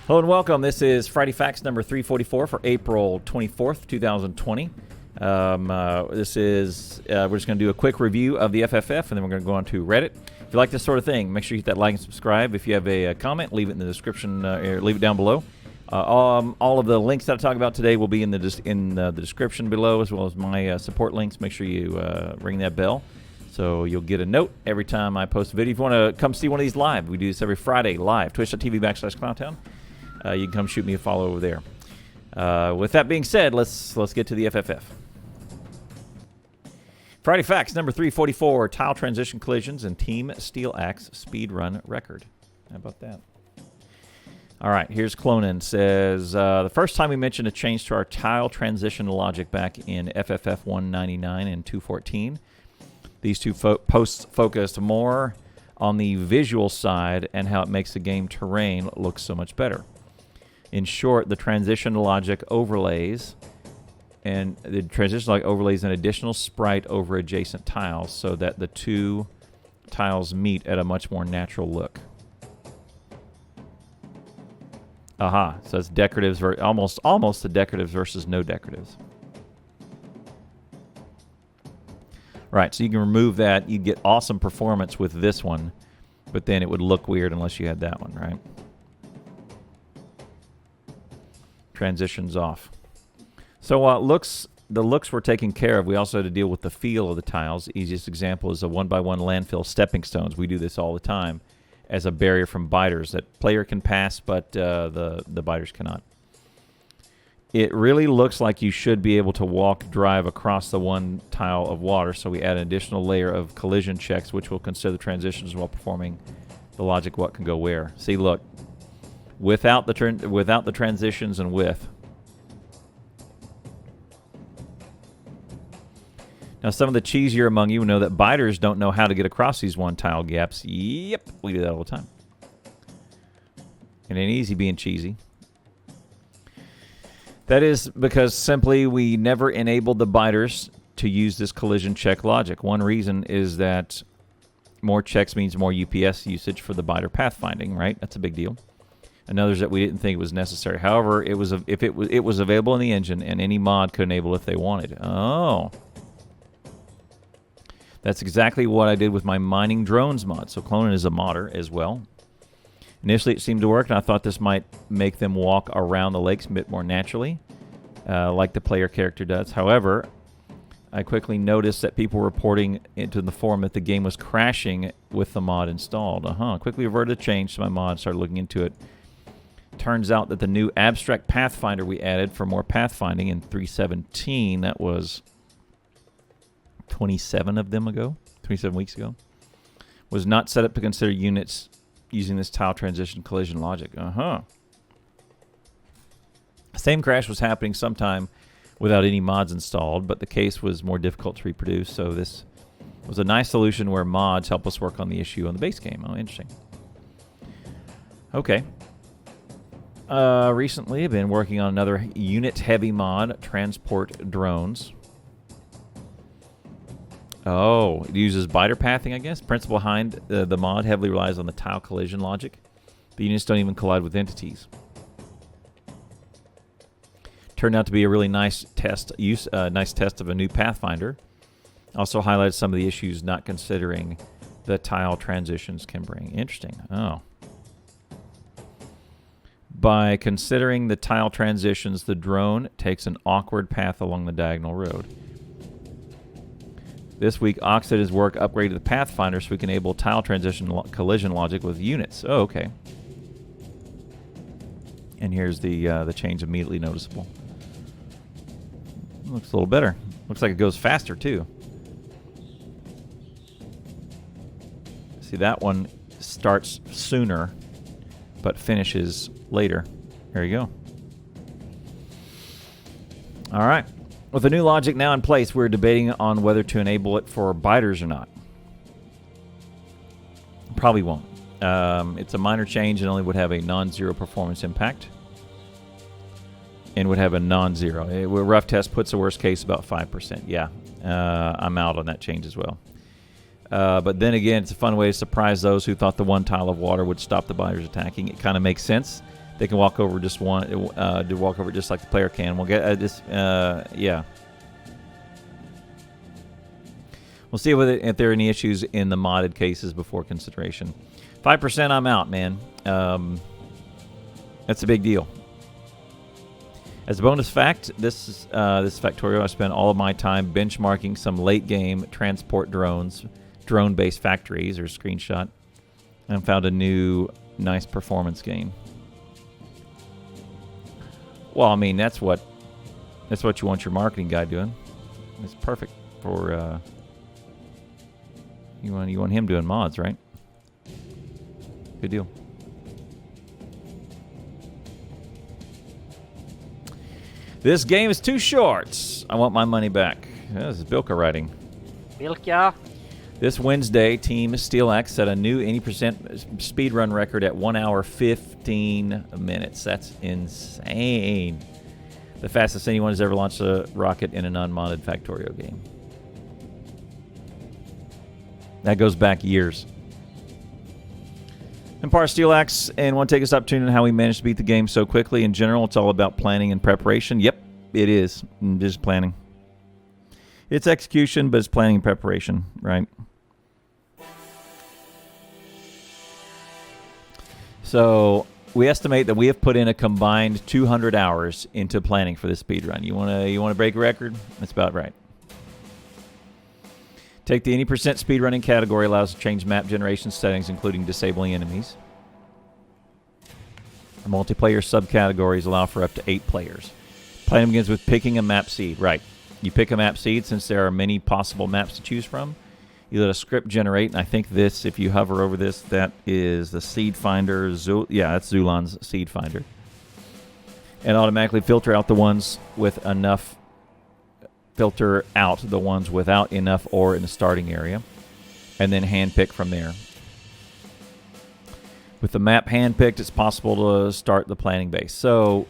Hello and welcome. This is Friday Facts number 344 for April 24th, 2020. This is, we're just going to do a quick review of the FFF, and then we're going to go on to Reddit. If you like this sort of thing, make sure you hit that like and subscribe. If you have a comment, leave it in the description, or leave it down below. All of the links that I talk about today will be in the description below, as well as my support links. Make sure you ring that bell, so you'll get a note every time I post a video. If you want to come see one of these live, we do this every Friday live, twitch.tv/ClownTown. You can come shoot me a follow over there. With that being said, let's get to the FFF. Friday Facts number 344, tile transition collisions and Team Steel Axe speed run record. How about that? All right, here's Clonin. Says, the first time we mentioned a change to our tile transition logic back in FFF 199 and 214. These two posts focused more on the visual side and how it makes the game terrain look so much better. In short, the transition logic overlays an additional sprite over adjacent tiles so that the two tiles meet at a much more natural look. Aha, so it's decoratives, almost the decoratives versus no decoratives. Right, so you can remove that. You'd get awesome performance with this one, but then it would look weird unless you had that one, right? Transitions off. So the looks were taken care of. We also had to deal with the feel of the tiles. The easiest example is a 1x1 landfill stepping stones. We do this all the time as a barrier from biters that player can pass, but the biters cannot. It really looks like you should be able to drive across the one tile of water, so we add an additional layer of collision checks, which will consider transitions while performing the logic what can go where. See, look. Without the transitions and with. Now, some of the cheesier among you know that biters don't know how to get across these one-tile gaps. Yep, we do that all the time. It ain't easy being cheesy. That is because simply we never enabled the biters to use this collision check logic. One reason is that more checks means more UPS usage for the biter pathfinding, right? That's a big deal. Another is that we didn't think it was necessary. However, it was available in the engine, and any mod could enable it if they wanted. Oh. That's exactly what I did with my mining drones mod. So Clonin is a modder as well. Initially, it seemed to work, and I thought this might make them walk around the lakes a bit more naturally, like the player character does. However, I quickly noticed that people were reporting into the forum that the game was crashing with the mod installed. Quickly reverted the change to my mod, started looking into it. Turns out that the new abstract pathfinder we added for more pathfinding in 3.17, that was 27 weeks ago, was not set up to consider units using this tile transition collision logic. Same crash was happening sometime without any mods installed, but the case was more difficult to reproduce, so this was a nice solution where mods help us work on the issue on the base game. Oh, interesting. Okay. Recently, I've been working on another unit-heavy mod, Transport Drones. Oh, it uses biter pathing, I guess. Principle behind the mod heavily relies on the tile collision logic. The units don't even collide with entities. Turned out to be a really nice test of a new Pathfinder. Also highlighted some of the issues not considering the tile transitions can bring. Interesting. Oh. By considering the tile transitions, the drone takes an awkward path along the diagonal road. This week, Ox did his work upgraded the Pathfinder so we can enable tile transition collision logic with units. Oh, okay. And here's the change immediately noticeable. Looks a little better. Looks like it goes faster, too. See, that one starts sooner, but finishes later. There you go. All right. With the new logic now in place, we're debating on whether to enable it for biters or not. Probably won't. It's a minor change and only would have a non-zero performance impact. And would have a non-zero. Rough test puts the worst case about 5%. Yeah, I'm out on that change as well. But then again, it's a fun way to surprise those who thought the one tile of water would stop the biters attacking. It kind of makes sense. They can walk over just one, do walk over just like the player can. We'll get yeah. We'll see if there are any issues in the modded cases before consideration. 5%, I'm out, man. That's a big deal. As a bonus fact, this Factorio, I spent all of my time benchmarking some late-game transport drones, drone-based factories, or screenshot, and found a new nice performance gain. Well, I mean, that's what you want your marketing guy doing. It's perfect for you want him doing mods, right? Good deal. This game is too short. I want my money back. This is Bilka writing. Bilka. This Wednesday, Team SteelX set a new 80% speedrun record at 1 hour 15 minutes. That's insane. The fastest anyone has ever launched a rocket in a non-modded Factorio game. That goes back years. Empire SteelX, and want to take this opportunity on how we managed to beat the game so quickly. In general, it's all about planning and preparation. Yep, it is. Just planning. It's execution, but it's planning and preparation, right? So we estimate that we have put in a combined 200 hours into planning for this speedrun. You want to break a record? That's about right. Take the 80% speedrunning category, allows to change map generation settings, including disabling enemies. The multiplayer subcategories allow for up to 8 players. Planning begins with picking a map seed. Right. You pick a map seed since there are many possible maps to choose from. You let a script generate, and I think this, if you hover over this, that is the seed finder. Yeah, that's Zulon's seed finder. And automatically filter out the ones with enough. Filter out the ones without enough ore in the starting area, and then handpick from there. With the map handpicked, it's possible to start the planning base. So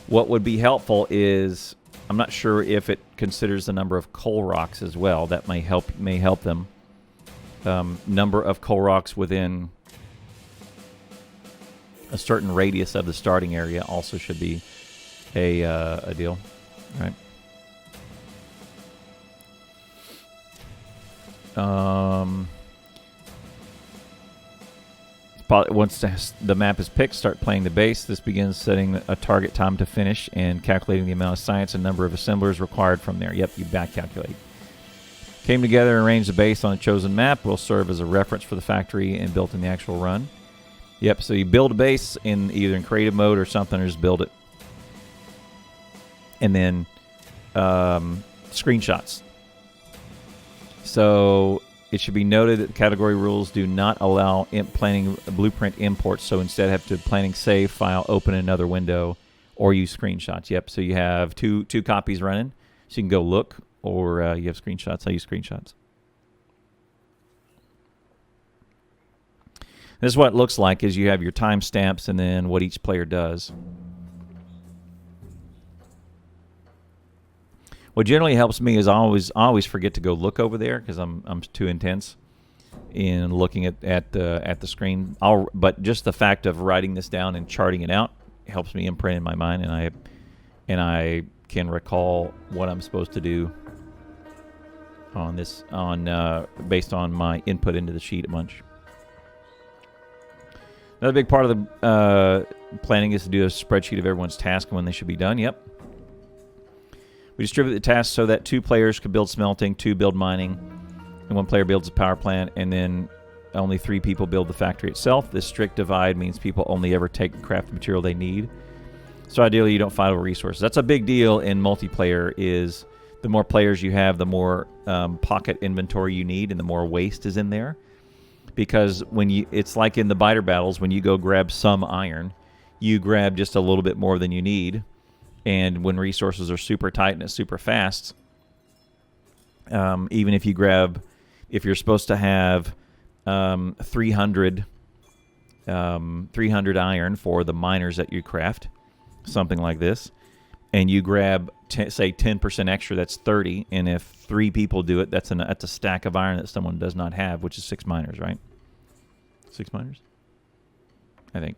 what would be helpful is, I'm not sure if it considers the number of coal rocks as well. That may help them. Number of coal rocks within a certain radius of the starting area also should be a deal, right? Once the map is picked, start playing the base. This begins setting a target time to finish and calculating the amount of science and number of assemblers required from there. Yep, you back calculate. Came together and arranged the base on a chosen map. Will serve as a reference for the factory and built in the actual run. Yep, so you build a base in either in creative mode or something, or just build it. And then screenshots. So it should be noted that the category rules do not allow planning blueprint imports, so instead have to planning save file, open another window, or use screenshots. Yep, so you have two copies running, so you can go look, or you have screenshots. I use screenshots. This is what it looks like, is you have your timestamps and then what each player does. What generally helps me is I always forget to go look over there because I'm too intense in looking at the screen. But just the fact of writing this down and charting it out helps me imprint in my mind, and I can recall what I'm supposed to do on this based on my input into the sheet a bunch. Another big part of the planning is to do a spreadsheet of everyone's task and when they should be done. Yep. We distribute the tasks so that 2 players could build smelting, 2 build mining, and 1 player builds a power plant, and then only 3 people build the factory itself. This strict divide means people only ever take the craft material they need. So ideally, you don't fight over resources. That's a big deal in multiplayer. Is the more players you have, the more pocket inventory you need, and the more waste is in there. Because it's like in the biter battles, when you go grab some iron, you grab just a little bit more than you need. And when resources are super tight and it's super fast, even if you're supposed to have 300 iron for the miners that you craft, something like this, and you grab, say, 10% extra, that's 30, and if 3 people do it, that's a stack of iron that someone does not have, which is 6 miners, right? 6 miners? I think.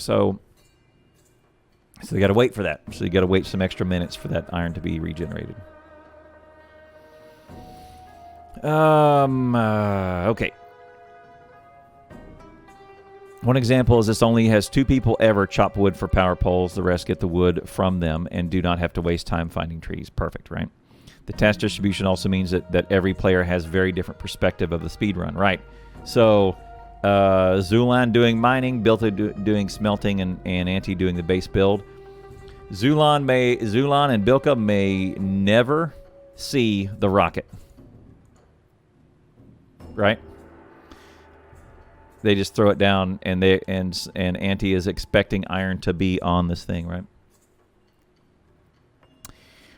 So they got to wait for that. So you got to wait some extra minutes for that iron to be regenerated. Okay. One example is this only has 2 people ever chop wood for power poles. The rest get the wood from them and do not have to waste time finding trees. Perfect, right? The task distribution also means that every player has very different perspective of the speed run, right? So Zulan doing mining, Bilta doing smelting, and Anti doing the base build. Zulan and Bilka may never see the rocket, right? They just throw it down, and Anti is expecting iron to be on this thing, right?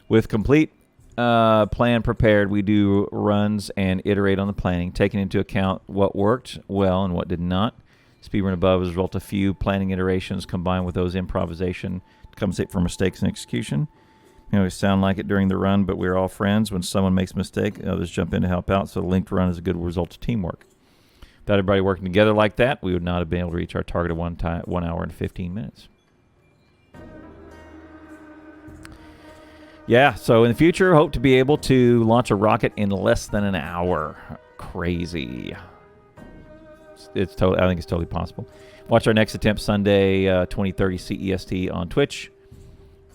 With complete plan prepared, we do runs and iterate on the planning, taking into account what worked well and what did not. Speedrun above is a result of few planning iterations combined with those improvisation to compensate for mistakes and execution. You know, we sound like it during the run, but we're all friends. When someone makes a mistake, others jump in to help out, so the linked run is a good result of teamwork. Without everybody working together like that, we would not have been able to reach our target of 1 hour and 15 minutes. Yeah, so in the future, hope to be able to launch a rocket in less than an hour. Crazy. I think it's totally possible. Watch our next attempt Sunday, 2030 CEST on Twitch.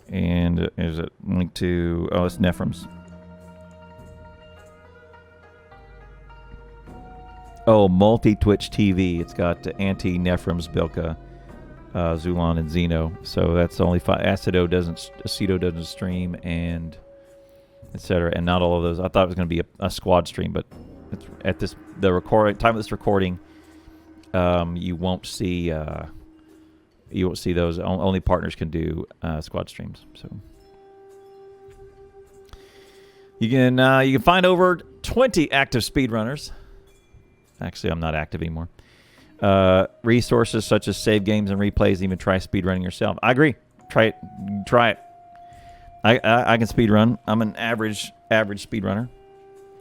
And there's a link to... Oh, it's Nephrem's. Oh, multi-Twitch TV. It's got Anti, Nephrem's, Bilka, Zulan, and Xeno. So that's only 5. Aceto doesn't stream, and etc. And not all of those. I thought it was going to be a squad stream, but it's at the time of this recording, you won't see those. Only partners can do squad streams. So you can find over 20 active speedrunners. Actually, I'm not active anymore. Resources such as save games and replays, even try speedrunning yourself. I agree. Try it. I can speedrun. I'm an average speedrunner.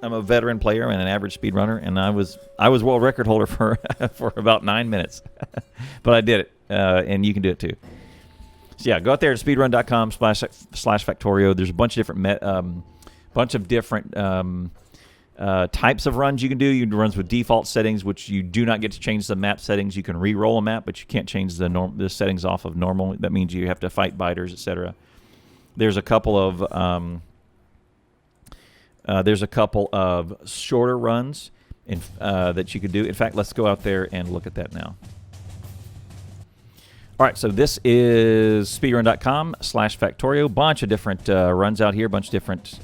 I'm a veteran player and an average speedrunner, and I was world record holder for for about 9 minutes. But I did it, and you can do it too. So yeah, go out there to speedrun.com/Factorio. There's a bunch of different types of runs you can do. You can do runs with default settings, which you do not get to change the map settings. You can re-roll a map, but you can't change the settings off of normal. That means you have to fight biters, etc. There's a couple of shorter runs that you could do. In fact, let's go out there and look at that now. All right, so this is speedrun.com/Factorio. Bunch of different runs out here, bunch of different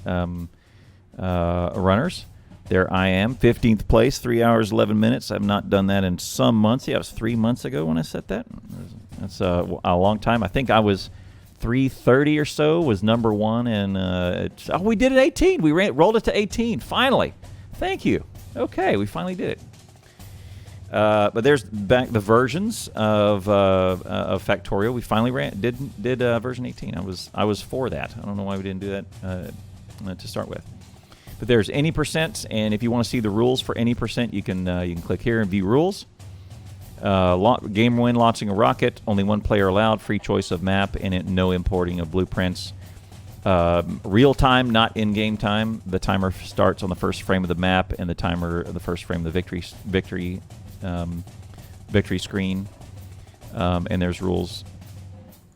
runners. There I am, 15th place, 3 hours, 11 minutes. I've not done that in some months. Yeah, it was 3 months ago when I set that. That's a long time. I think I was 330 or so, was number one. And we did it 18. We rolled it to 18, finally. Thank you. Okay, we finally did it. But there's back the versions of Factorio. We finally did version 18. I was for that. I don't know why we didn't do that to start with. But there's any percent, and if you want to see the rules for any percent, you can click here and view rules. Game win, launching a rocket, only one player allowed, free choice of map, and no importing of blueprints. Real time, not in-game time. The timer starts on the first frame of the map, and the first frame of the victory screen. And there's rules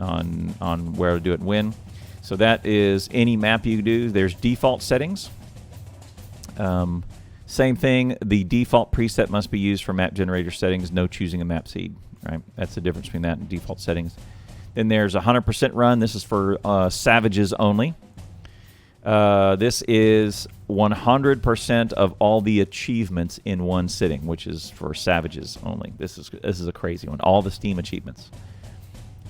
on where to do it and when. So that is any map you do. There's default settings. Same thing. The default preset must be used for map generator settings. No choosing a map seed. Right. That's the difference between that and default settings. Then there's 100% run. This is for savages only. This is 100% of all the achievements in one sitting, which is for savages only. This is a crazy one. All the Steam achievements.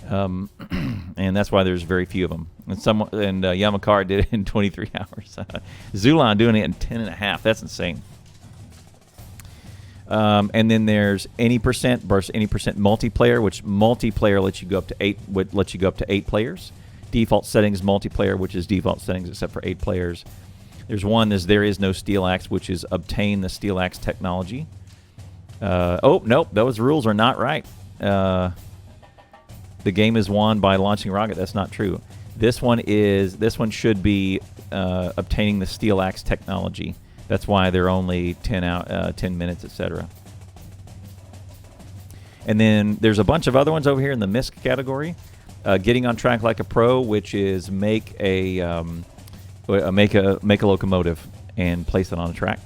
And that's why there's very few of them. And Yamakar did it in 23 hours. Zulan doing it in 10 and a half. That's insane. And then there's any percent versus any percent multiplayer, which multiplayer lets you go up to 8 players. Default settings multiplayer, which is default settings except for 8 players. There's one there is no steel axe, which is obtain the steel axe technology. Oh nope, those rules are not right. the game is won by launching a rocket. That's not true. This one should be obtaining the Steel Axe technology. That's why they're only 10 minutes, etc. And then there's a bunch of other ones over here in the MISC category. Getting on track like a pro, which is make a locomotive and place it on a track.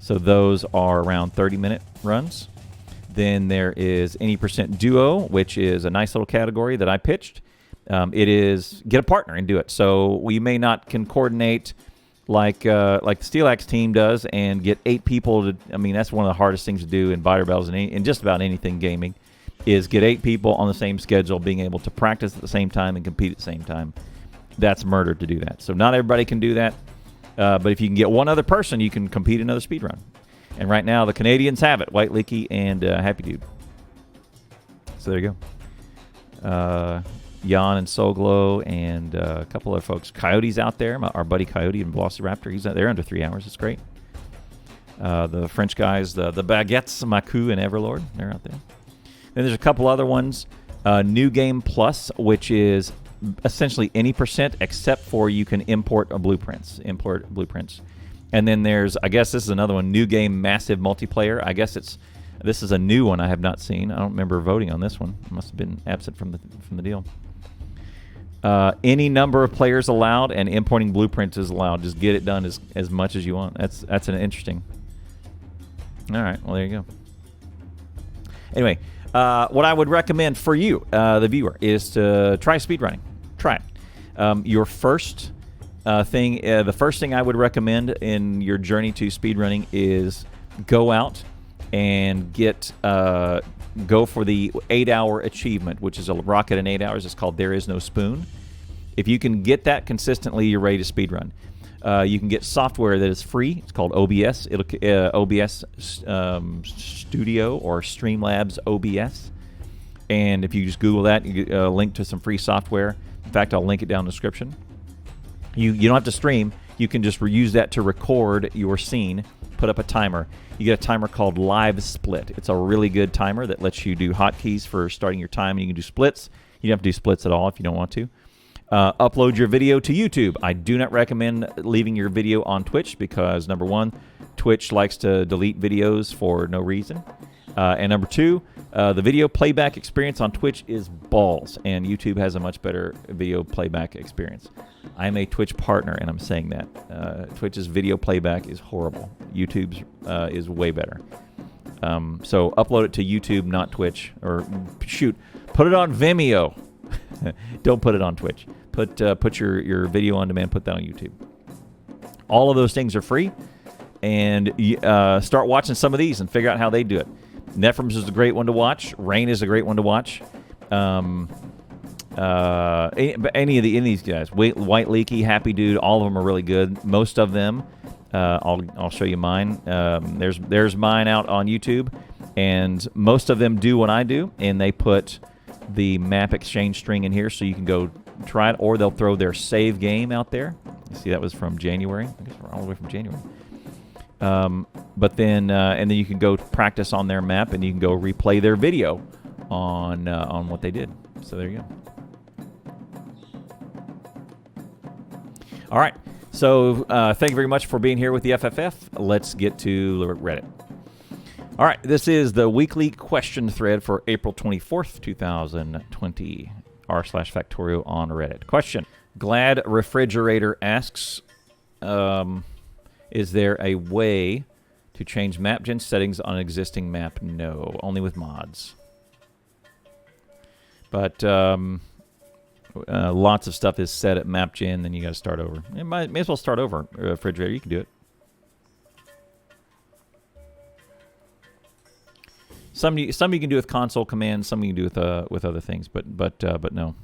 So those are around 30-minute runs. Then there is any % duo, which is a nice little category that I pitched. It is get a partner and do it. So we may not can coordinate like the Steel Axe team does and get 8 people to. I mean, that's one of the hardest things to do in Biter Bells and in just about anything gaming, is get 8 people on the same schedule, being able to practice at the same time and compete at the same time. That's murder to do that. So not everybody can do that, but if you can get one other person, you can compete another speed run. And right now, the Canadians have it, White Leaky and Happy Dude. So there you go. Jan and Soulglow and a couple other folks. Coyote's out there. Our buddy Coyote and Velociraptor. They're under 3 hours. It's great. The French guys, the Baguettes, Maku and Everlord, they're out there. Then there's a couple other ones. New Game Plus, which is essentially any % except for you can import blueprints. And then there's, I guess this is another one, New Game Massive Multiplayer. I guess this is a new one I have not seen. I don't remember voting on this one. I must have been absent from the deal. Any number of players allowed, and importing blueprints is allowed. Just get it done as much as you want. That's an interesting. All right, well there you go. Anyway, what I would recommend for you, the viewer, is to try speedrunning. Try it. Your first thing, the first thing I would recommend in your journey to speedrunning is go out and go for the 8-hour achievement, which is a rocket in 8 hours. It's called There Is No Spoon. If you can get that consistently, you're ready to speedrun. You can get software that is free. It's called OBS. OBS Studio or Streamlabs OBS. And if you just Google that, you get a link to some free software. In fact, I'll link it down in the description. You don't have to stream. You can just use that to record your scene, put up a timer. You get a timer called Live Split. It's a really good timer that lets you do hotkeys for starting your time, and you can do splits. You don't have to do splits at all if you don't want to. Upload your video to YouTube. I do not recommend leaving your video on Twitch because, number one, Twitch likes to delete videos for no reason. And number two, the video playback experience on Twitch is balls, and YouTube has a much better video playback experience. I'm a Twitch partner, and I'm saying that. Twitch's video playback is horrible. YouTube's is way better. So upload it to YouTube, not Twitch. Or shoot, put it on Vimeo. Don't put it on Twitch. Put your video on demand, put that on YouTube. All of those things are free, and start watching some of these and figure out how they do it. Netfrums is a great one to watch. Rain is a great one to watch. Any of these guys, White Leaky, Happy Dude, all of them are really good. Most of them, I'll show you mine. There's mine out on YouTube, and most of them do what I do, and they put the map exchange string in here so you can go try it, or they'll throw their save game out there. You see, that was from January. I guess we're all the way from January. But then, and then you can go practice on their map, and you can go replay their video on what they did. So there you go. All right. So thank you very much for being here with the FFF. Let's get to Reddit. All right. This is the weekly question thread for April 24th, 2020. r/Factorio on Reddit. Question. Glad Refrigerator asks, is there a way to change map gen settings on an existing map? No, only with mods. But lots of stuff is set at map gen, then you got to start over. You may as well start over, Refrigerator. You can do it. Some you can do with console commands, some you can do with other things, but no.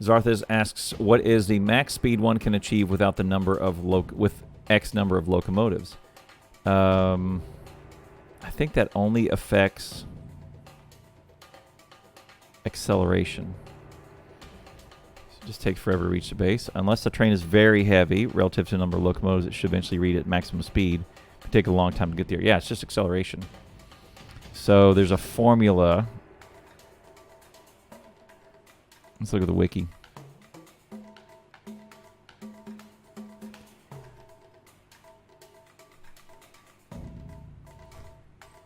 Zarthas asks, what is the max speed one can achieve without the number of with X number of locomotives? I think that only affects acceleration. It just takes forever to reach the base. Unless the train is very heavy relative to the number of locomotives, it should eventually reach at maximum speed. It take a long time to get there. Yeah, it's just acceleration. So there's a formula Let's look at the wiki.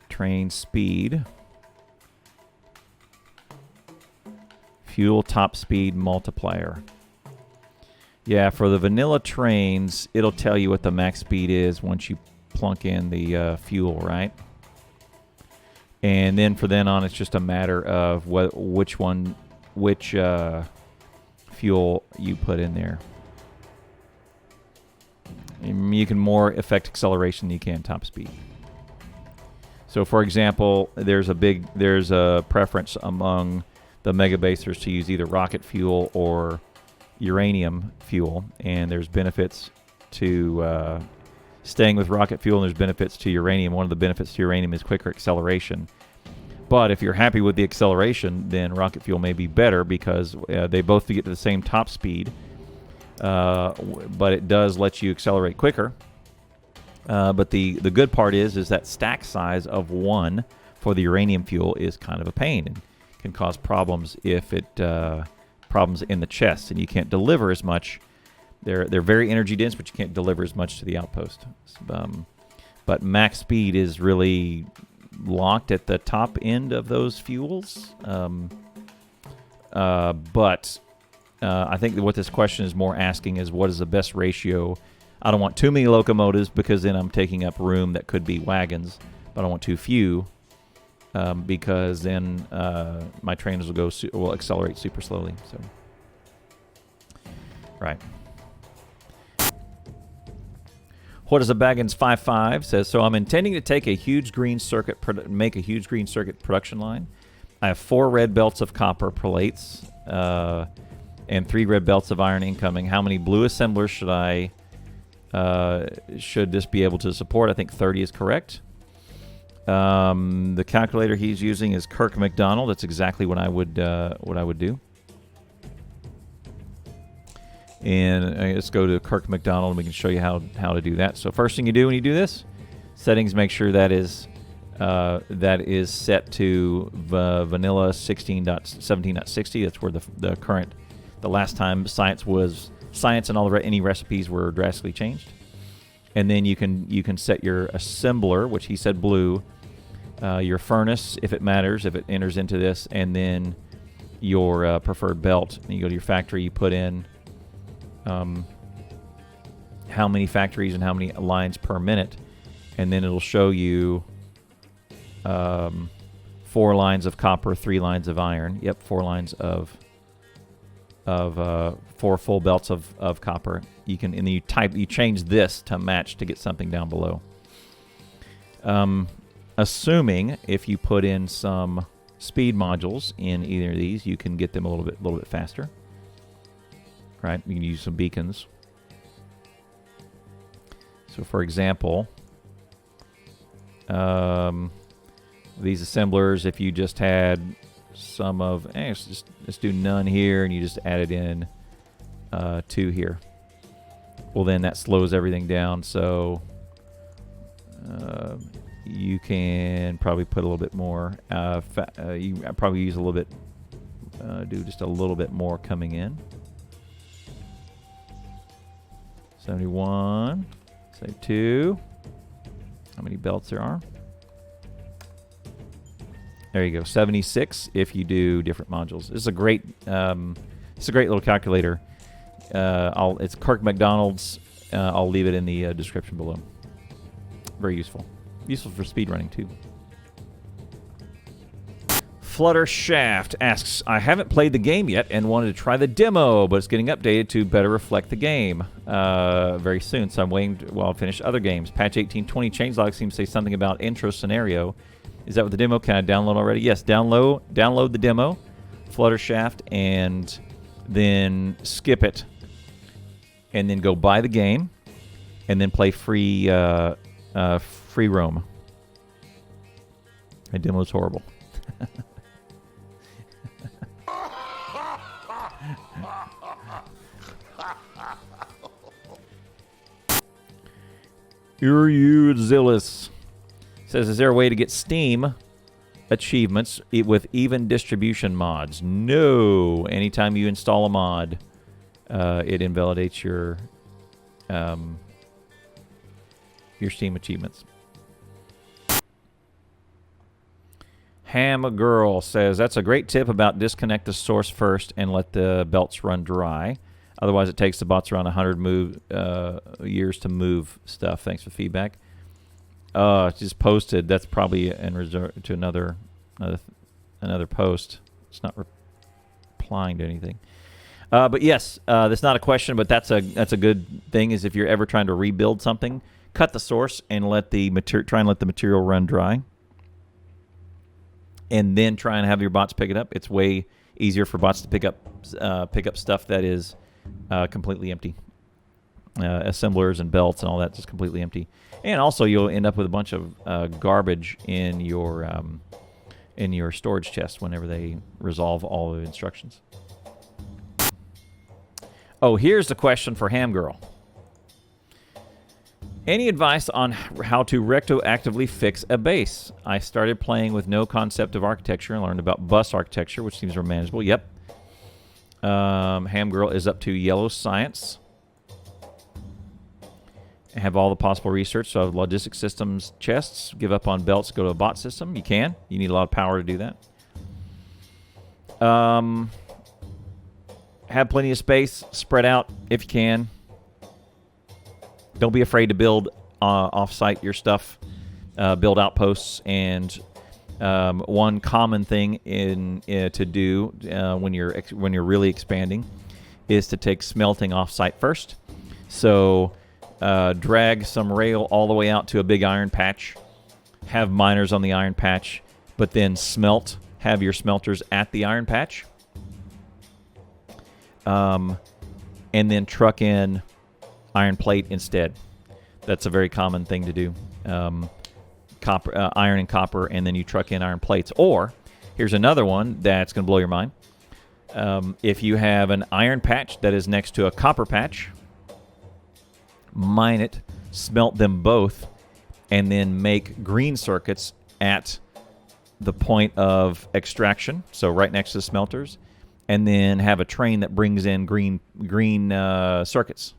Train speed. Fuel top speed multiplier. Yeah, for the vanilla trains, it'll tell you what the max speed is once you plunk in the fuel, right? And then for then on, it's just a matter of which fuel you put in there. You can more affect acceleration than you can top speed. So, for example, there's a preference among the mega basers to use either rocket fuel or uranium fuel, and there's benefits to staying with rocket fuel, and there's benefits to uranium. One of the benefits to uranium is quicker acceleration. But if you're happy with the acceleration, then rocket fuel may be better because they both get to the same top speed, but it does let you accelerate quicker. But the good part is that stack size of 1 for the uranium fuel is kind of a pain and can cause problems if it problems in the chest, and you can't deliver as much. They're very energy dense, but you can't deliver as much to the outpost. But max speed is really locked at the top end of those fuels. But I think that what this question is more asking is what is the best ratio. I don't want too many locomotives because then I'm taking up room that could be wagons, but I don't want too few because then my trains will accelerate super slowly. So, right. What is a Baggins 55 says, so I'm intending to take a huge green circuit, make a huge green circuit production line. I have 4 red belts of copper plates and 3 red belts of iron incoming. How many blue assemblers should this be able to support? I think 30 is correct. The calculator he's using is Kirk McDonald. That's exactly what I would do. And let's go to Kirk McDonald and we can show you how to do that. So first thing you do when you do this, settings, make sure that is set to vanilla 16.17.60. That's where the last time science and all any recipes were drastically changed. And then you can set your assembler, which he said blue, your furnace if it matters, if it enters into this, and then your preferred belt. And you go to your factory, you put in how many factories and how many lines per minute, and then it'll show you 4 lines of copper, 3 lines of iron. Yep, 4 lines of 4 full belts of copper. You can, and then you change this to match to get something down below. Assuming if you put in some speed modules in either of these, you can get them a little bit faster. Right, you can use some beacons. So, for example, these assemblers, if you just had some of, let's do none here, and you just added in 2 here. Well, then that slows everything down. So you can probably put a little bit more. You probably use a little bit, do just a little bit more coming in. 71, say 2. How many belts there are? There you go, 76 if you do different modules. This is a great little calculator. It's Kirk McDonald's. I'll leave it in the description below. Very useful. Useful for speedrunning too. Flutter Shaft asks, I haven't played the game yet and wanted to try the demo, but it's getting updated to better reflect the game very soon, so I'm waiting while I finish other games. Patch 1820 changelog seems to say something about intro scenario. Is that what the demo? Can I download already? Yes, download the demo, Flutter Shaft, and then skip it, and then go buy the game, and then play free roam. My demo is horrible. Uriuzillis says, is there a way to get Steam achievements with even distribution mods. No. Anytime you install a mod, it invalidates your Steam achievements. Ham Girl says, that's a great tip about disconnect the source first and let the belts run dry. Otherwise, it takes the bots around 100 years to move stuff. Thanks for feedback. Just posted. That's probably in reserve to another post. It's not replying to anything. But yes, that's not a question, but that's a good thing. Is if you're ever trying to rebuild something, cut the source and try and let the material run dry, and then try and have your bots pick it up. It's way easier for bots to pick up stuff that is completely empty. Assemblers and belts and all that just completely empty. And also you'll end up with a bunch of garbage in your storage chest whenever they resolve all the instructions. Oh, here's the question for Ham Girl. Any advice on how to retroactively fix a base? I started playing with no concept of architecture and learned about bus architecture, which seems more manageable. Yep. Ham Girl is up to yellow science. Have all the possible research. So logistics systems chests. Give up on belts. Go to a bot system. You can. You need a lot of power to do that. Have plenty of space. Spread out if you can. Don't be afraid to build off-site your stuff. Build outposts. And one common thing to do when you're really expanding is to take smelting off-site first. So drag some rail all the way out to a big iron patch. Have miners on the iron patch, but then have your smelters at the iron patch. And then truck in iron plate instead. That's a very common thing to do. Copper, iron and copper, and then you truck in iron plates. Or, here's another one that's going to blow your mind. If you have an iron patch that is next to a copper patch, mine it, smelt them both, and then make green circuits at the point of extraction, so right next to the smelters, and then have a train that brings in green circuits.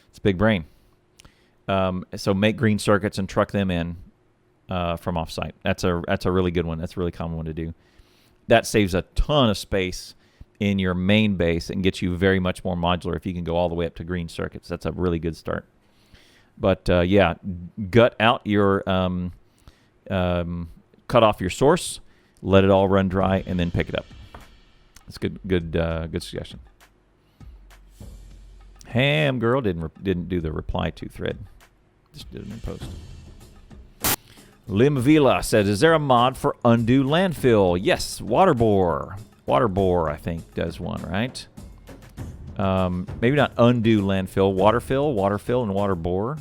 It's big brain. So make green circuits and truck them in from offsite. That's a really good one. That's a really common one to do. That saves a ton of space in your main base and gets you very much more modular if you can go all the way up to green circuits. That's a really good start. But yeah, gut out your cut off your source, let it all run dry, and then pick it up. That's good suggestion. Ham Girl didn't do the reply to thread. Just did it in post. Limvila says, is there a mod for undo landfill? Yes, Waterbore. Waterbore, I think, does one, right? Maybe not undo landfill. Waterfill, and Waterbore.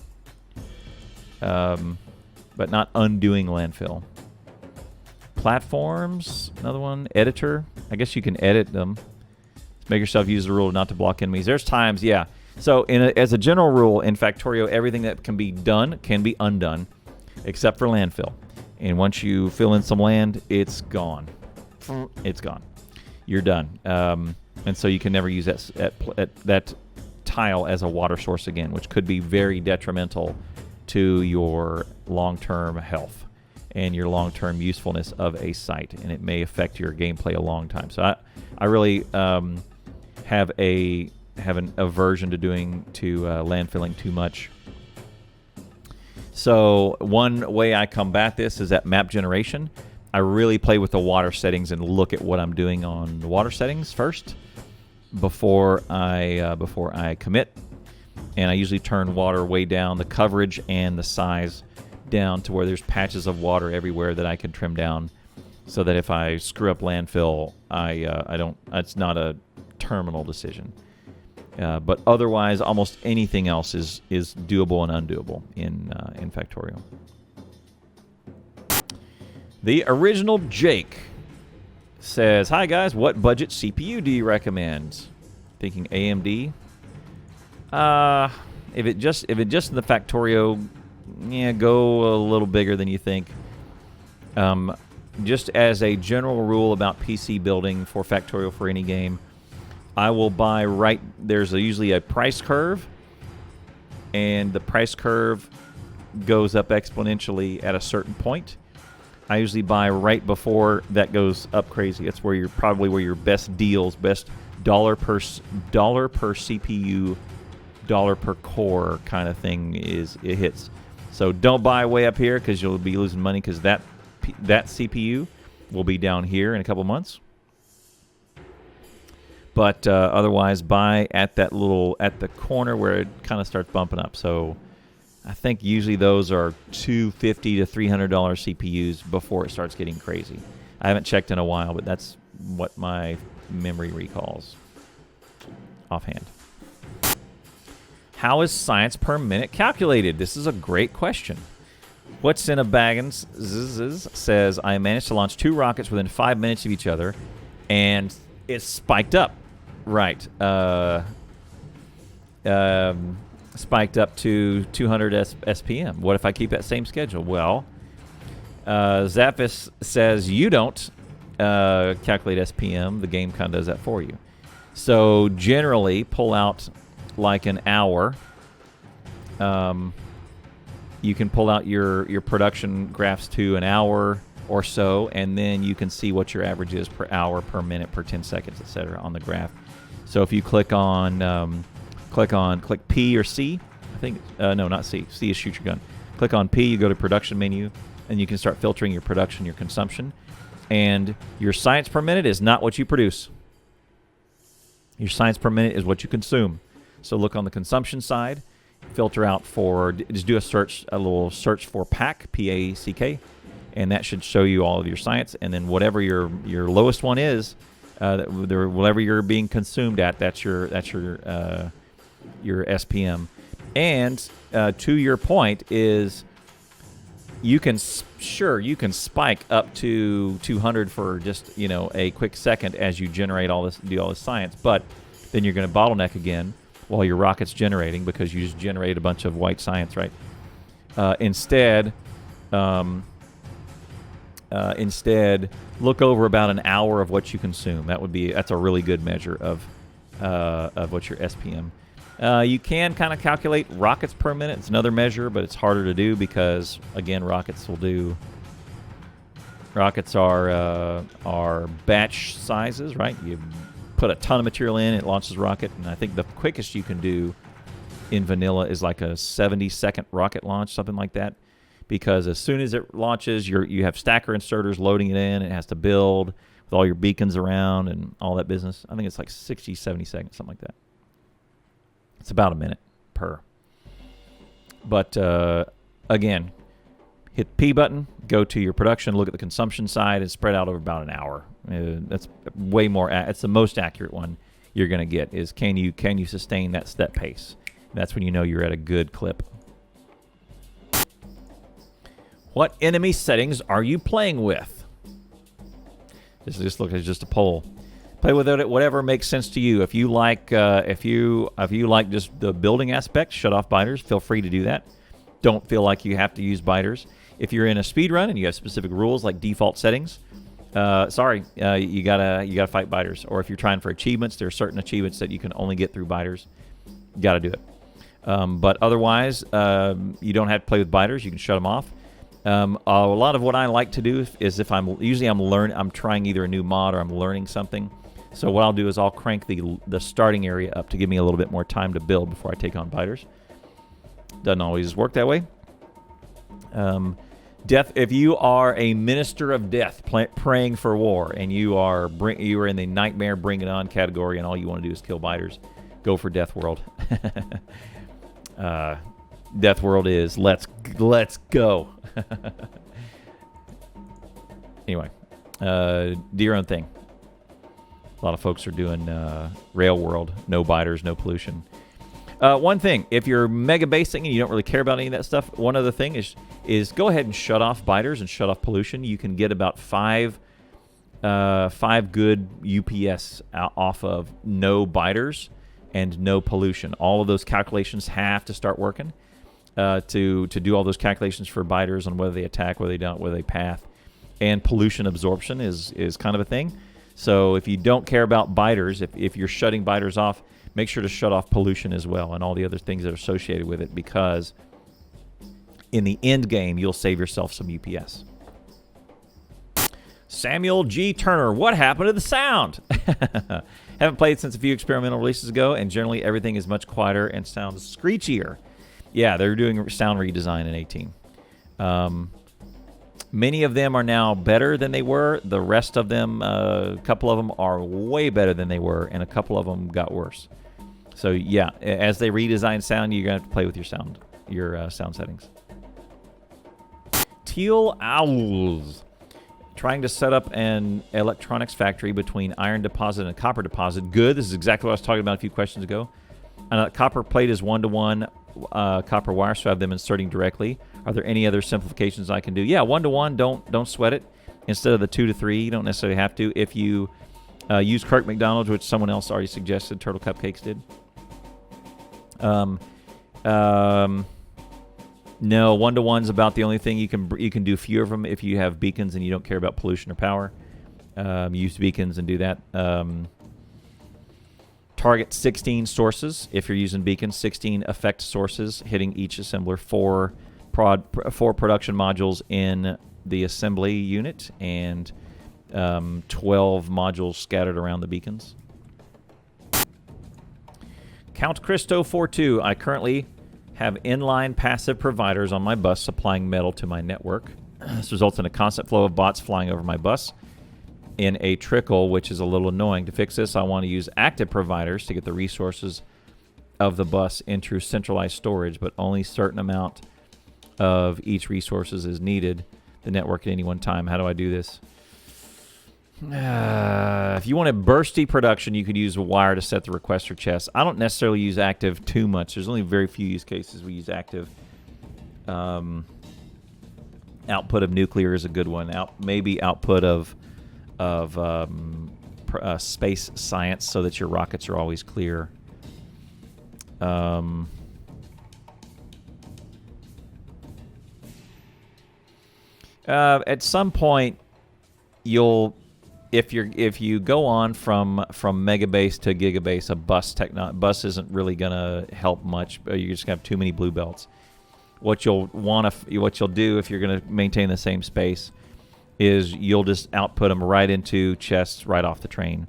But not undoing landfill. Platforms, another one. Editor. I guess you can edit them. Make yourself use the rule not to block enemies. There's times, yeah. So as a general rule in Factorio, everything that can be done can be undone, except for landfill. And once you fill in some land, it's gone. It's gone. You're done. And so you can never use that tile as a water source again, which could be very detrimental to your long-term health and your long-term usefulness of a site, and it may affect your gameplay a long time. So I really have an aversion to landfilling too much. So one way I combat this is at map generation. I really play with the water settings and look at what I'm doing on the water settings first before I commit. And I usually turn water way down, the coverage and the size down to where there's patches of water everywhere that I can trim down, so that if I screw up landfill, I don't. It's not a terminal decision. But otherwise, almost anything else is doable and undoable in Factorio. The original Jake says, "Hi guys, what budget CPU do you recommend?" Thinking AMD. If it just in the Factorio, yeah, go a little bigger than you think. just as a general rule about PC building for Factorio for any game, I will buy there's usually a price curve, and the price curve goes up exponentially at a certain point. I usually buy right before that goes up crazy. That's where where your best deals, best dollar per CPU, dollar per core kind of thing it hits. So don't buy way up here because you'll be losing money because that CPU will be down here in a couple months. But otherwise, buy at the corner where it kind of starts bumping up. So I think usually those are $250 to $300 CPUs before it starts getting crazy. I haven't checked in a while, but that's what my memory recalls offhand. How is science per minute calculated? This is a great question. What's in a Baggins says, I managed to launch 2 rockets within 5 minutes of each other, and it spiked up. Right. Spiked up to 200 SPM. What if I keep that same schedule? Well, Zappis says you don't calculate SPM. The game kind of does that for you. So generally, pull out like an hour. You can pull out your production graphs to an hour or so, and then you can see what your average is per hour, per minute, per 10 seconds, etc. on the graph. So if you click P or C, I think, no, not C. C is shoot your gun. Click on P, you go to production menu, and you can start filtering your production, your consumption. And your science per minute is not what you produce. Your science per minute is what you consume. So look on the consumption side, filter out just do a little search for PAC, P-A-C-K, and that should show you all of your science. And then whatever your lowest one is, whatever you're being consumed at, that's your SPM. And to your point is you can spike up to 200 for just a quick second as you generate do all this science, but then you're going to bottleneck again while your rocket's generating because you just generate a bunch of white science, right? Instead, look over about an hour of what you consume. That's a really good measure of what your SPM. You can kind of calculate rockets per minute. It's another measure, but it's harder to do because, again, rockets are batch sizes, right? You put a ton of material in, it launches a rocket, and I think the quickest you can do in vanilla is like a 70-second rocket launch, something like that, because as soon as it launches, you have stacker inserters loading it in. It has to build with all your beacons around and all that business. I think it's like 60, 70 seconds, something like that. It's about a minute per. But again, hit the P button, go to your production, look at the consumption side, and spread out over about an hour. That's way more. It's the most accurate one you're going to get. Is can you sustain that step pace? That's when you know you're at a good clip. What enemy settings are you playing with? Just look at just a poll. Play with it, whatever makes sense to you. If you like, if you like just the building aspect, shut off biters. Feel free to do that. Don't feel like you have to use biters. If you're in a speed run and you have specific rules like default settings, you gotta fight biters. Or if you're trying for achievements, there are certain achievements that you can only get through biters. You gotta do it. But otherwise, you don't have to play with biters. You can shut them off. A lot of what I like to do is if I'm trying either a new mod or I'm learning something. So what I'll do is I'll crank the starting area up to give me a little bit more time to build before I take on biters. Doesn't always work that way. Death. If you are a minister of death praying for war and you are in the nightmare bring it on category and all you want to do is kill biters, go for Death World. Death World is let's go. Anyway, do your own thing. A lot of folks are doing Rail World, no biters, no pollution. One thing, if you're mega basing and you don't really care about any of that stuff, one other thing is go ahead and shut off biters and shut off pollution. You can get about five good UPS off of no biters and no pollution. All of those calculations have to start working to do all those calculations for biters on whether they attack, whether they don't, whether they path. and pollution absorption is kind of a thing. So if you don't care about biters, if you're shutting biters off, make sure to shut off pollution as well and all the other things that are associated with it, because in the end game, you'll save yourself some UPS. Samuel G. Turner, what happened to the sound? Haven't played since a few experimental releases ago, and generally everything is much quieter and sounds screechier. Yeah, they're doing sound redesign in 18. Many of them are now better than they were. The rest of them, a couple of them are way better than they were, and a couple of them got worse. So yeah, as they redesign sound, you're gonna have to play with your sound settings. Teal Owls. Trying to set up an electronics factory between iron deposit and copper deposit. Good. This is exactly what I was talking about a few questions ago. Copper plate is 1-to-1 copper wire, so I have them inserting directly. Are there any other simplifications I can do? Yeah, 1-to-1. Don't sweat it. Instead of the 2-to-3, you don't necessarily have to. If you use Kirk McDonald's, which someone else already suggested, Turtle Cupcakes did. No, 1-to-1's about the only thing you can do fewer of them if you have beacons and you don't care about pollution or power. Use beacons and do that. Target 16 sources if you're using beacons. 16 effect sources hitting each assembler. 4 production modules in the assembly unit, and 12 modules scattered around the beacons. Count Christo 42. I currently have inline passive providers on my bus supplying metal to my network. This results in a constant flow of bots flying over my bus in a trickle, which is a little annoying. To fix this, I want to use active providers to get the resources of the bus into centralized storage, but only a certain amount of each resources is needed the network at any one time. How do I do this? If you want a bursty production, you could use a wire to set the requester chest. I don't necessarily use active too much. There's only very few use cases we use active. Output of nuclear is a good one. Maybe output of space science, so that your rockets are always clear. At some point, if you go on from megabase to gigabase, a bus isn't really gonna help much. You're just gonna have too many blue belts. What you'll do if you're gonna maintain the same space is you'll just output them right into chests right off the train,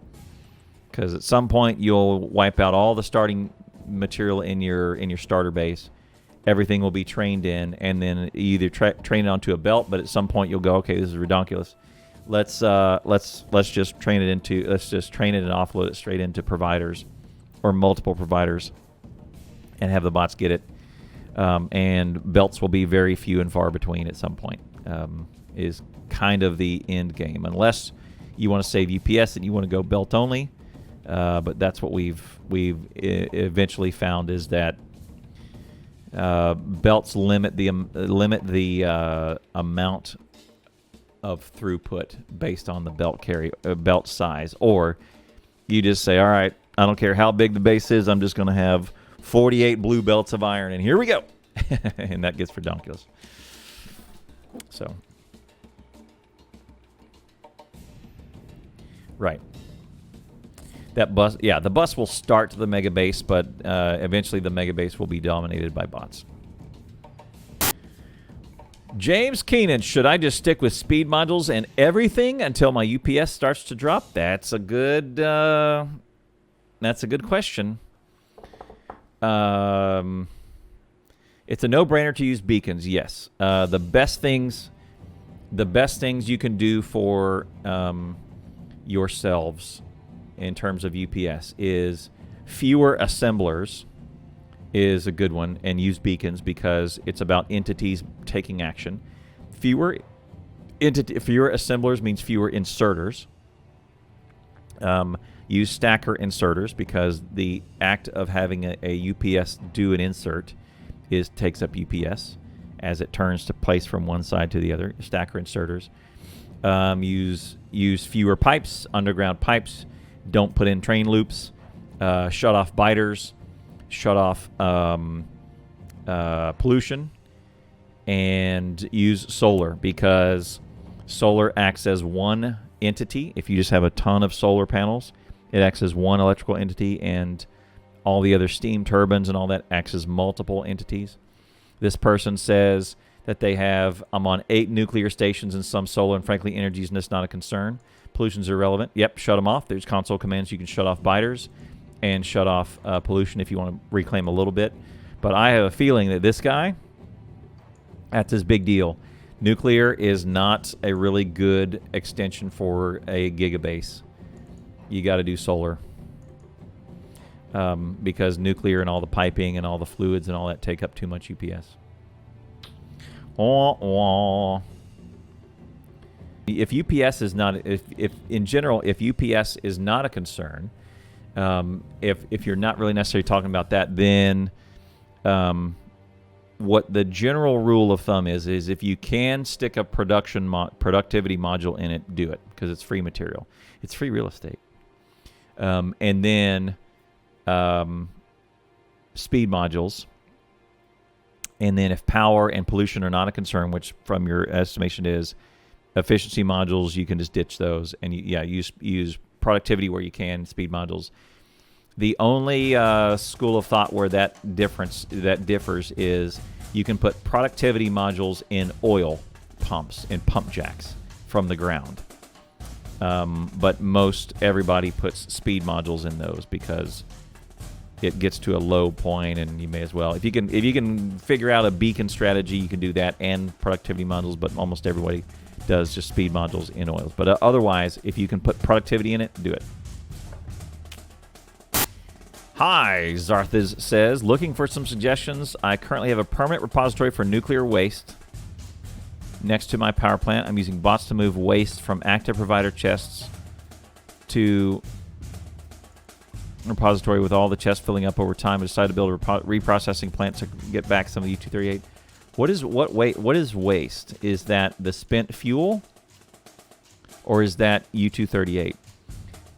because at some point you'll wipe out all the starting material in your starter base. Everything will be trained in, and then you either train it onto a belt, but at some point you'll go, okay, this is redonkulous. Let's just train it and offload it straight into providers or multiple providers, and have the bots get it. And belts will be very few and far between at some point. Is kind of the end game, unless you want to save UPS and you want to go belt only. But that's what we've eventually found, is that belts limit the amount of throughput based on the belt size. Or you just say, all right, I don't care how big the base is, I'm just going to have 48 blue belts of iron, and here we go. And that gets redonkulous. So, right. That bus, yeah, the bus will start to the mega base, but eventually the mega base will be dominated by bots. James Keenan, should I just stick with speed modules and everything until my UPS starts to drop? That's a good question. It's a no-brainer to use beacons. Yes, the best things you can do for yourselves in terms of UPS is fewer assemblers is a good one, and use beacons because it's about entities taking action. Fewer assemblers means fewer inserters. Use stacker inserters because the act of having a UPS do an insert takes up UPS as it turns to place from one side to the other. Stacker inserters. Use fewer pipes, underground pipes. Don't put in train loops. Shut off biters. Shut off pollution. And use solar, because Solar acts as one entity. If you just have a ton of solar panels, it acts as one electrical entity, and all the other steam turbines and all that acts as multiple entities. This person says that they have, I'm on 8 nuclear stations and some solar, and frankly, energy is just not a concern. Pollution's irrelevant. Yep, shut them off. There's console commands. You can shut off biters and shut off pollution if you want to reclaim a little bit. But I have a feeling that this guy, that's his big deal. Nuclear is not a really good extension for a gigabase. You got to do solar. Because nuclear and all the piping and all the fluids and all that take up too much UPS. If UPS is not, if in general, if UPS is not a concern, if you're not really necessarily talking about that, then what the general rule of thumb is if you can stick a productivity module in it, do it, because it's free material. It's free real estate. And then speed modules. And then if power and pollution are not a concern, which from your estimation is efficiency modules, you can just ditch those. And use productivity where you can, speed modules. The only school of thought where that differs is you can put productivity modules in oil pumps, in pump jacks from the ground. But most everybody puts speed modules in those because it gets to a low point, and you may as well. If you can figure out a beacon strategy, you can do that and productivity modules. But almost everybody does just speed modules in oils. But otherwise, if you can put productivity in it, do it. Hi, Zarthiz says, looking for some suggestions. I currently have a permanent repository for nuclear waste next to my power plant. I'm using bots to move waste from active provider chests to repository with all the chests filling up over time. I decided to build a reprocessing plant to get back some of the U-238. What is waste? Is that the spent fuel, or is that U-238?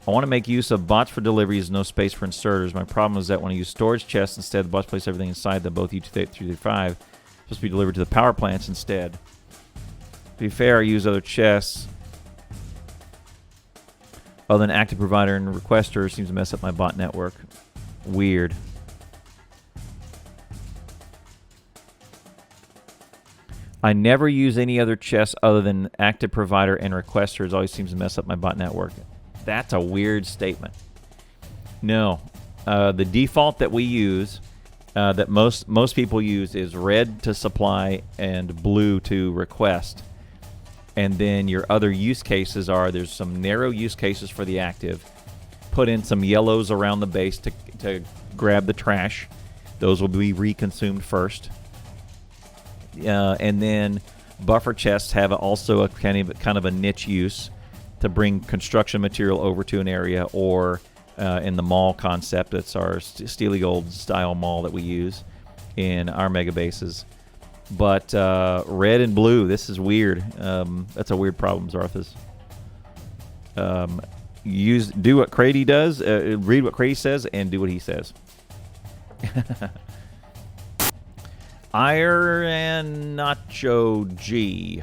I want to make use of bots for deliveries, no space for inserters. My problem is that when I use storage chests instead, the bots place everything inside them, both U-238 and U-235, supposed to be delivered to the power plants instead. To be fair, I use other chests. Other than active provider and requester seems to mess up my bot network. Weird. I never use any other chests other than active provider and requester. It always seems to mess up my bot network. That's a weird statement. No. The default that we use, that most people use, is red to supply and blue to request. And then your other use cases are, there's some narrow use cases for the active. Put in some yellows around the base to grab the trash. Those will be reconsumed first. And then buffer chests have also a kind of a niche use to bring construction material over to an area, or in the mall concept, that's our Steely Gold style mall that we use in our mega bases. But red and blue, this is weird. That's a weird problem, Zarthas. Do what Crady does, read what Crady says, and do what he says. Iron Nacho G.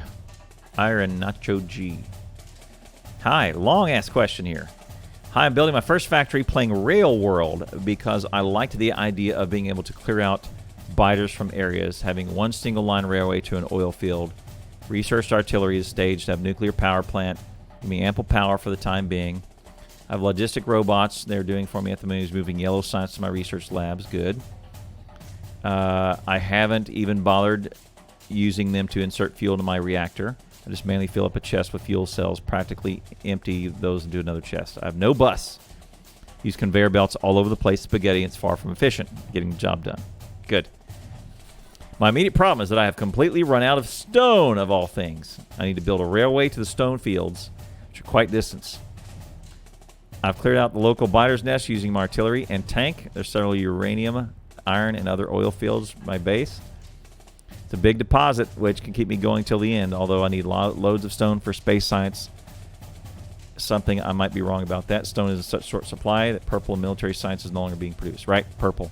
Hi, long-ass question here. Hi, I'm building my first factory playing Rail World because I liked the idea of being able to clear out biters from areas, having one single line railway to an oil field. Researched artillery is staged to have nuclear power plant. Give me ample power for the time being. I have logistic robots they're doing for me at the moment. Is moving yellow science to my research labs. Good. I haven't even bothered using them to insert fuel to my reactor. I just mainly fill up a chest with fuel cells, practically empty those and do another chest. I have no bus. Use conveyor belts all over the place. Spaghetti. It's far from efficient. Getting the job done. Good. My immediate problem is that I have completely run out of stone, of all things. I need to build a railway to the stone fields, which are quite distant. I've cleared out the local biter's nest using my artillery and tank. There's several uranium, iron, and other oil fields at my base. It's a big deposit, which can keep me going till the end, although I need loads of stone for space science. Something I might be wrong about that. Stone is in such short supply that purple and military science is no longer being produced. Right? Purple.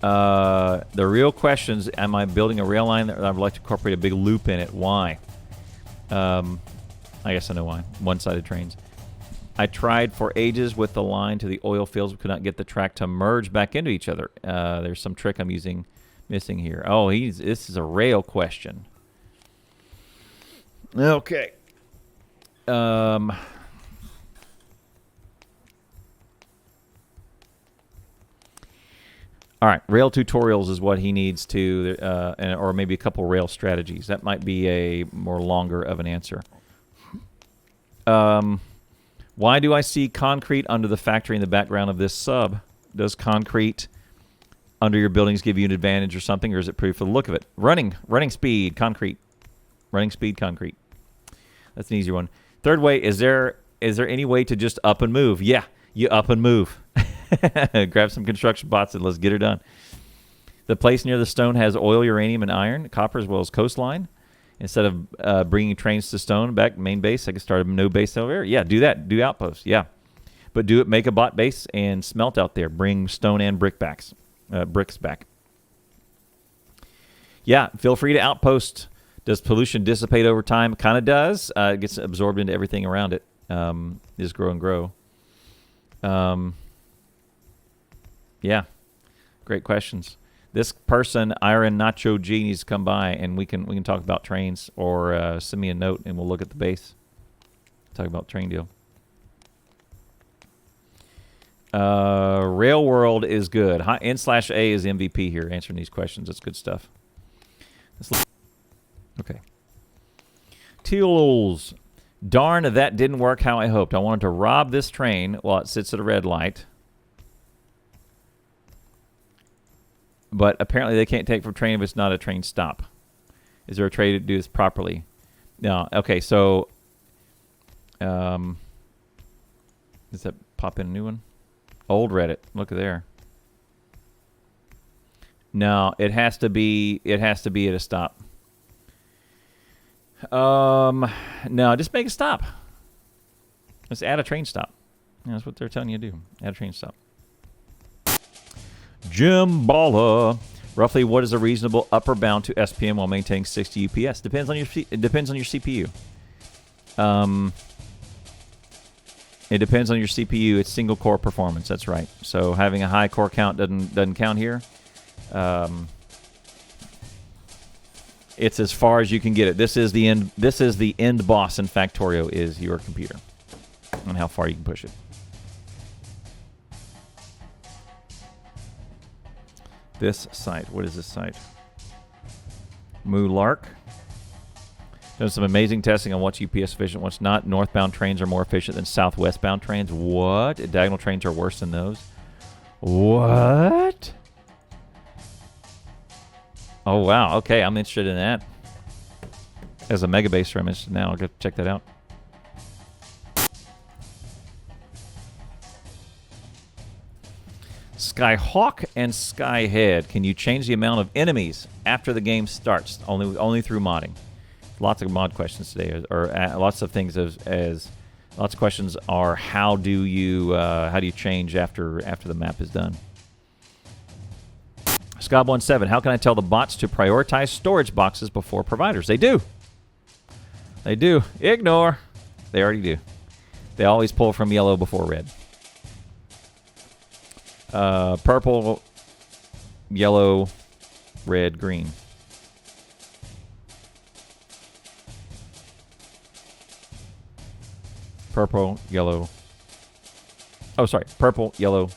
The real questions: am I building a rail line that I would like to incorporate a big loop in it? Why? I guess I know why. One-sided trains. I tried for ages with the line to the oil fields. We could not get the track to merge back into each other. There's some trick I'm missing here. Oh, this is a rail question. Okay. All right, rail tutorials is what he needs to, or maybe a couple rail strategies. That might be a more longer of an answer. Why do I see concrete under the factory in the background of this sub? Does concrete under your buildings give you an advantage or something, or is it pretty for the look of it? Running speed, concrete. Running speed, concrete. That's an easier one. Third way, is there any way to just up and move? Yeah, you up and move. Grab some construction bots and let's get her done. The place near the stone has oil, uranium, and iron, copper, as well as coastline. Instead of bringing trains to stone back main base, I could start a no base over there. Yeah, do that. Do outposts. Yeah, but do it. Make a bot base and smelt out there. Bring stone and bricks back. Yeah, feel free to outpost. Does pollution dissipate over time? Kind of does. It gets absorbed into everything around it. Just grow and grow. Yeah, great questions. This person, Iron Nacho G, needs to come by, and we can talk about trains, or send me a note, and we'll look at the base. Talk about train deal. Rail World is good. N/A is MVP here, answering these questions. That's good stuff. Okay. Teals. Darn, that didn't work how I hoped. I wanted to rob this train while it sits at a red light. But apparently they can't take from train if it's not a train stop. Is there a trade to do this properly? No. Okay, so does that pop in a new one? Old Reddit. Look at there. No, it has to be at a stop. No, just make a stop. Let's add a train stop. Yeah, that's what they're telling you to do. Add a train stop. Jim Balla. Roughly, what is a reasonable upper bound to SPM while maintaining 60 UPS? Depends on your CPU. It depends on your CPU. It's single core performance. That's right. So having a high core count doesn't count here. It's as far as you can get it. This is the end. This is the end boss in Factorio. Is your computer and how far you can push it. This site. What is this site? Moolark. Done some amazing testing on what's UPS efficient, what's not. Northbound trains are more efficient than southwestbound trains. What? Diagonal trains are worse than those. What? Oh, wow. Okay, I'm interested in that. As a mega baser, I'm interested now. I'll go check that out. Skyhawk and Skyhead. Can you change the amount of enemies after the game starts? Only through modding. Lots of mod questions today, or lots of things as lots of questions are how do you change after the map is done? Scob17, how can I tell the bots to prioritize storage boxes before providers? They do. They do. Ignore. They already do. They always pull from yellow before red. Purple, yellow, red, green. Purple, yellow. Oh, sorry. Purple, yellow,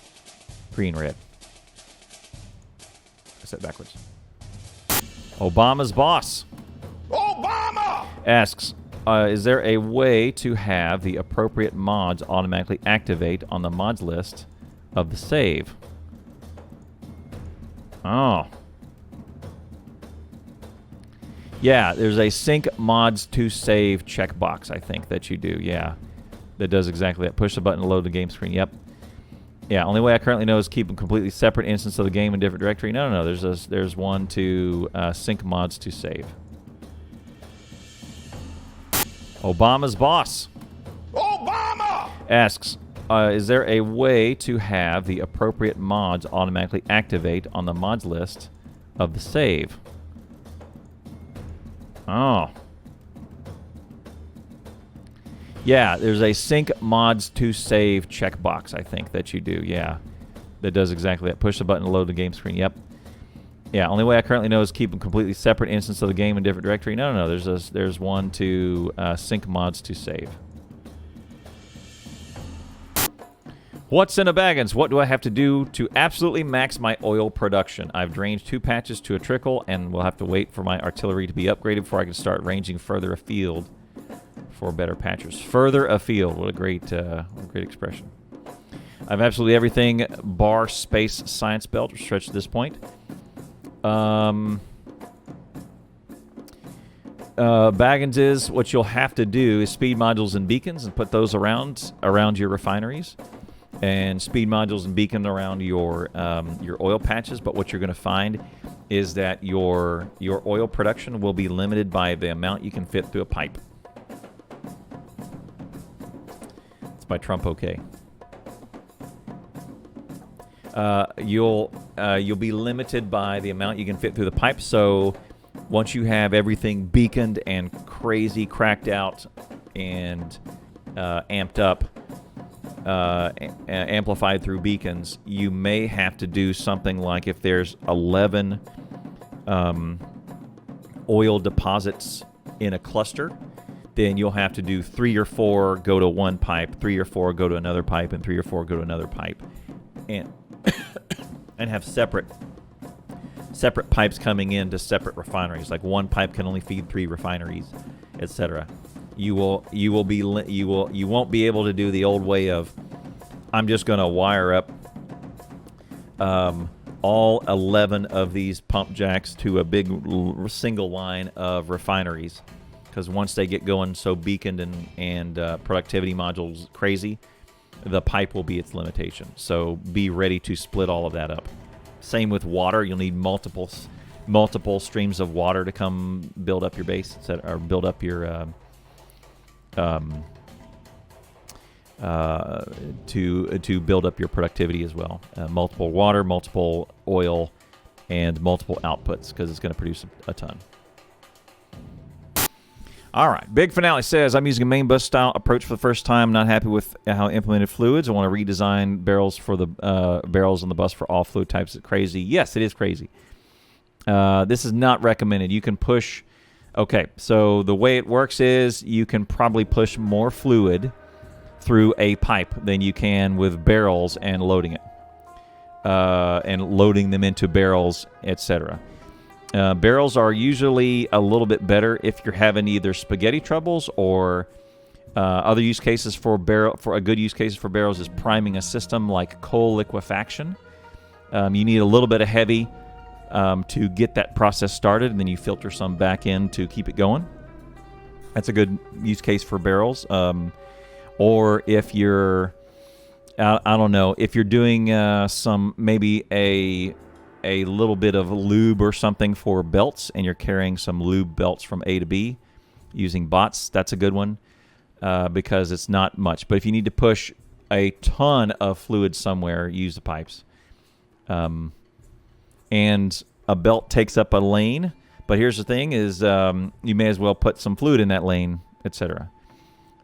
green, red. I said backwards. Obama's boss. Obama! Asks, is there a way to have the appropriate mods automatically activate on the mods list of the save? Oh. Yeah, there's a sync mods to save checkbox, I think, that you do. Yeah, that does exactly that. Push the button to load the game screen. Yep. Yeah, only way I currently know is keep a completely separate instance of the game in a different directory. No. There's one to sync mods to save. Obama's boss. Obama! Asks, is there a way to have the appropriate mods automatically activate on the mods list of the save? Oh. Yeah, there's a sync mods to save checkbox, I think, that you do. Yeah, that does exactly that. Push the button to load the game screen. Yep. Yeah, only way I currently know is keep a completely separate instance of the game in a different directory. No. There's one to sync mods to save. What's in a Baggins? What do I have to do to absolutely max my oil production? I've drained 2 patches to a trickle, and will have to wait for my artillery to be upgraded before I can start ranging further afield for better patchers. Further afield. What a great expression. I have absolutely everything bar space science belt stretched to this point. Baggins is what you'll have to do is speed modules and beacons and put those around your refineries, and speed modules and beacon around your oil patches. But what you're going to find is that your oil production will be limited by the amount you can fit through a pipe. It's by Trump OK. You'll be limited by the amount you can fit through the pipe. So once you have everything beaconed and crazy cracked out and amped up, amplified through beacons, you may have to do something like, if there's 11 oil deposits in a cluster, then you'll have to do 3 or 4 go to one pipe, 3 or 4 go to another pipe, and 3 or 4 go to another pipe, and have separate pipes coming into separate refineries. Like one pipe can only feed 3 refineries, etc. You won't be able to do the old way of, I'm just going to wire up all 11 of these pump jacks to a big single line of refineries, because once they get going so beaconed and productivity modules crazy, the pipe will be its limitation. So be ready to split all of that up. Same with water. You'll need multiple streams of water to come build up your base, or build up your to build up your productivity as well. Multiple water, multiple oil, and multiple outputs, because it's going to produce a ton. All right. Big Finale says, I'm using a main bus style approach for the first time. Not happy with how I implemented fluids. I want to redesign barrels for the barrels on the bus for all fluid types. It's crazy. Yes, it is crazy. This is not recommended. You can push. Okay, so the way it works is you can probably push more fluid through a pipe than you can with barrels and loading it, and loading them into barrels, etc. Barrels are usually a little bit better if you're having either spaghetti troubles or other use cases for a good use case for barrels is priming a system like coal liquefaction. You need a little bit of heavy to get that process started, and then you filter some back in to keep it going. That's a good use case for barrels. Or if you're, I don't know, if you're doing maybe a little bit of lube or something for belts, and you're carrying some lube belts from A to B using bots, that's a good one, because it's not much. But if you need to push a ton of fluid somewhere, use the pipes. And a belt takes up a lane, but here's the thing is you may as well put some fluid in that lane, etc.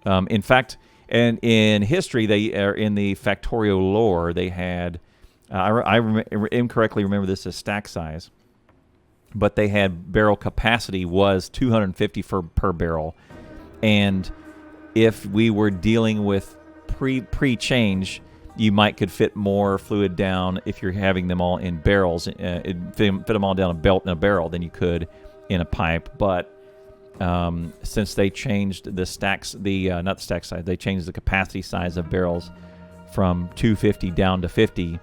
In fact, and in history, they are in the Factorio lore, they had, I incorrectly remember this as stack size, but they had barrel capacity was 250 per barrel. And if we were dealing with pre-change, you could fit more fluid down if you're having them all in barrels, fit them all down in a barrel than you could in a pipe. But since they changed the stacks, not the stack size, they changed the capacity size of barrels from 250 down to 50.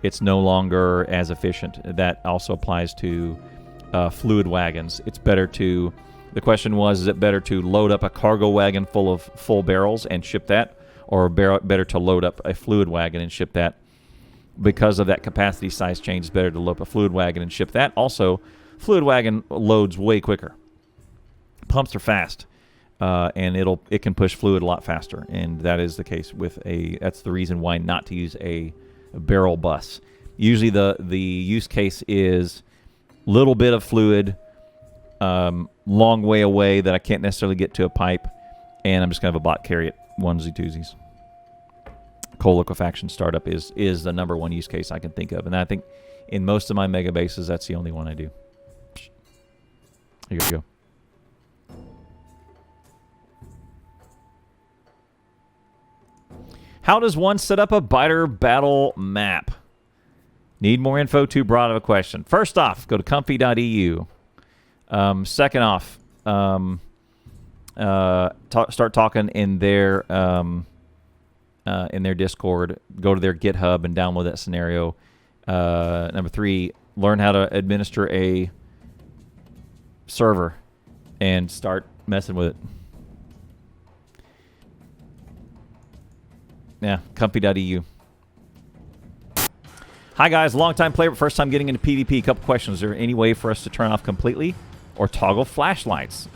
It's no longer as efficient. That also applies to fluid wagons. It's better to, the question was, is it better to load up a cargo wagon full of full barrels and ship that, or better to load up a fluid wagon and ship that? Because of that capacity size change, it's better to load up a fluid wagon and ship that. Also, fluid wagon loads way quicker. Pumps are fast. and it can push fluid a lot faster, and that is the case with that's the reason why not to use a barrel bus. Usually the use case is little bit of fluid, long way away that I can't necessarily get to a pipe, and I'm just going to have a bot carry it, onesie twosies. Coal liquefaction startup is the number one use case I can think of, and I think in most of my mega bases that's the only one I do. Here you go. How does one set up a biter battle map? Need more info? Too broad of a question. First off, go to comfy.eu. Second off, start talking in their Discord. Go to their GitHub and download that scenario. Number 3, learn how to administer a server and start messing with it. Yeah, comfy.eu. Hi guys, long time player, but first time getting into PvP. A couple questions. Is there any way for us to turn off completely or toggle flashlights?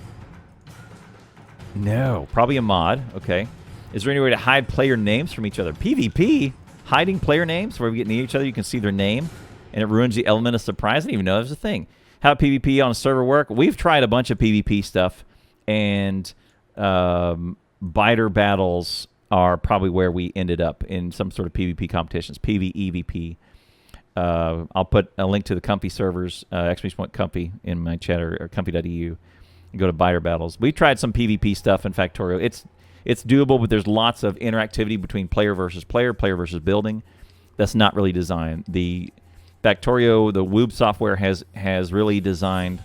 No, probably a mod. Okay. Is there any way to hide player names from each other? PvP? Hiding player names where we get near each other, you can see their name, and it ruins the element of surprise. I didn't even know that was a thing. How PvP on a server work? We've tried a bunch of PvP stuff, and biter battles are probably where we ended up in some sort of PvP competitions. PvEVP. I'll put a link to the Comfy servers, !comfy in my chat, or comfy.eu. And go to biter battles. We've tried some PvP stuff in Factorio. It's doable, but there's lots of interactivity between player versus versus building. That's not really designed. The Factorio, the Woob software has really designed.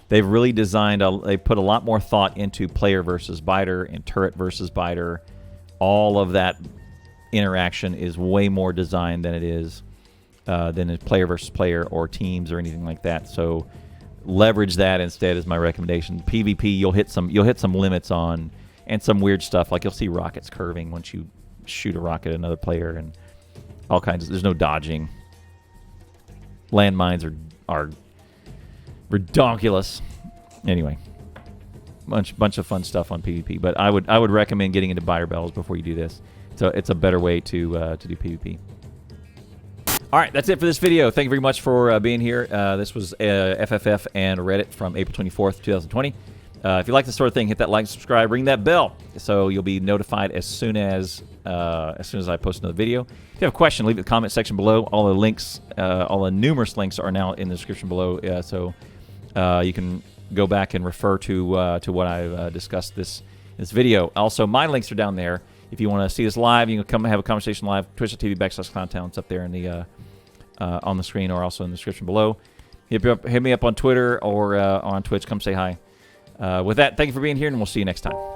They've really designed. They put a lot more thought into player versus biter and turret versus biter. All of that interaction is way more designed than it is than a player versus player or teams or anything like that. So leverage that instead is my recommendation. PvP, you'll hit some limits on, and some weird stuff, like you'll see rockets curving once you shoot a rocket at another player, and all kinds of. There's no dodging. Landmines are redonkulous. Anyway, bunch of fun stuff on PvP, but I would recommend getting into biter battles before you do this. So it's a better way to do PvP. All right, that's it for this video. Thank you very much for being here. This was FFF and Reddit from April 24th, 2020. If you like this sort of thing, hit that like, subscribe, ring that bell, so you'll be notified as soon as I post another video. If you have a question, leave it in the comment section below. All the links, all the numerous links, are now in the description below, so you can go back and refer to what I've discussed this video. Also, my links are down there. If you want to see this live, you can come and have a conversation live. Twitch.tv/Clowntown. It's up there in the on the screen, or also in the description below. Hit me up on Twitter or on Twitch. Come say hi. With that, thank you for being here, and we'll see you next time.